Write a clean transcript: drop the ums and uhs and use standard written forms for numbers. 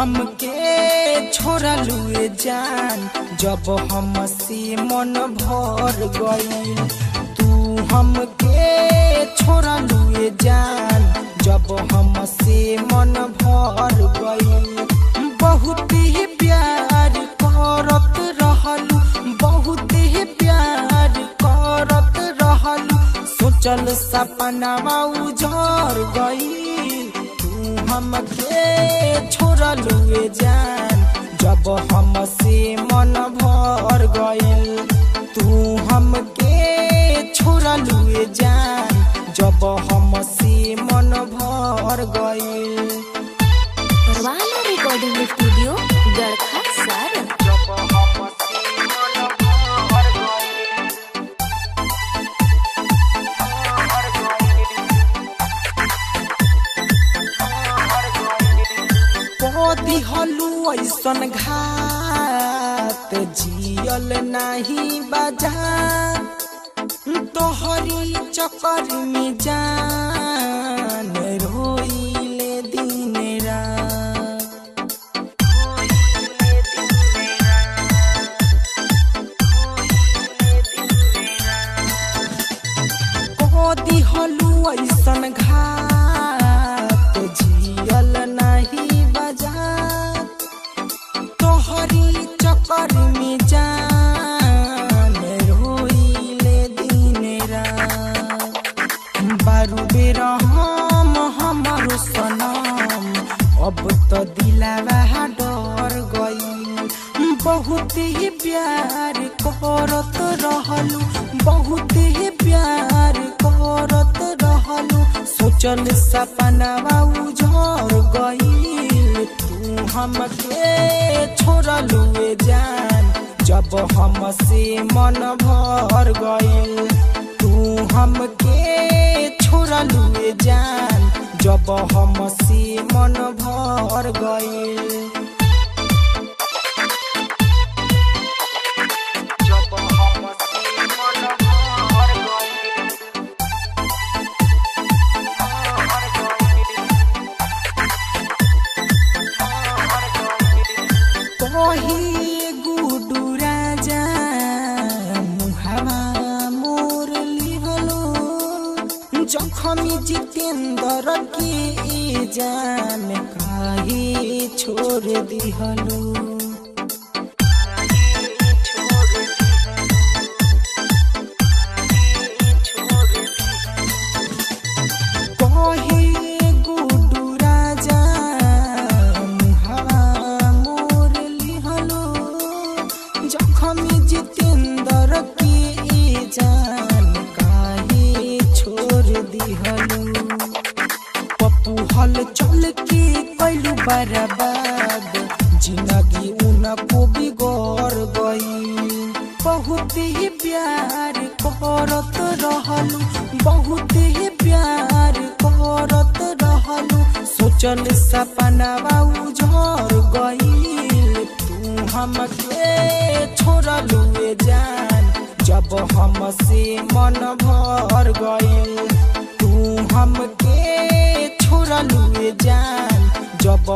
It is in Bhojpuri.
हमके छोड़लुए जान जब हमसे मन भर गई। तू हमके छोड़लुए जान जब हमसे मन भर गई। बहुत ही प्यार करत रहलू, बहुत ही प्यार करत रहलू, सोचल सपनावा उजड़ गई। तू हमके छोड़लुए जान जब हमसे मन भर गई। तू हमके छोड़लुए जान जब हमसे मन भर गई। परवाना रिकॉर्डिंग स्टूडियो गड़खा सारन। दिहलू ऐसन घात जियल नहीं बजा, तोहरी चक्कर में जान रोइले दिन रात। दिहलू ऐसन घात जियल नहीं बजा, तोहरी चक्कर में जान रोइले दिन रात। बारू बेरा हमारो सनम अब तो दिलवा डर गई। बहुत ही प्यार करत रहलू, बहुत ही प्यार करत रहलू, सोचल सपनावा उजड़ गई। तू हमके छोड़लुए जान जब हमसे मन भर गई। तू हमके छोड़लुए जान जब हमसे मन भर गई। गुडू राजा मुहावा मोर लिहलो, जखमी जितेंद्र के जान काहे छोड़ दिहलो। जितेंद्र की जान काहे छोड़ दिहलू। पप्पू हल चल के कैलू बर्बाद, जिंदगी उनको बिगड़ गई। बहुत ही प्यार करत रहलू, बहुत ही प्यार करत रहलू, सोचल सपनावा उजड़ गई। तू हमके छोड़लुए जान जब हमसे मन भर गई। तू हमके छोड़लुए जान जब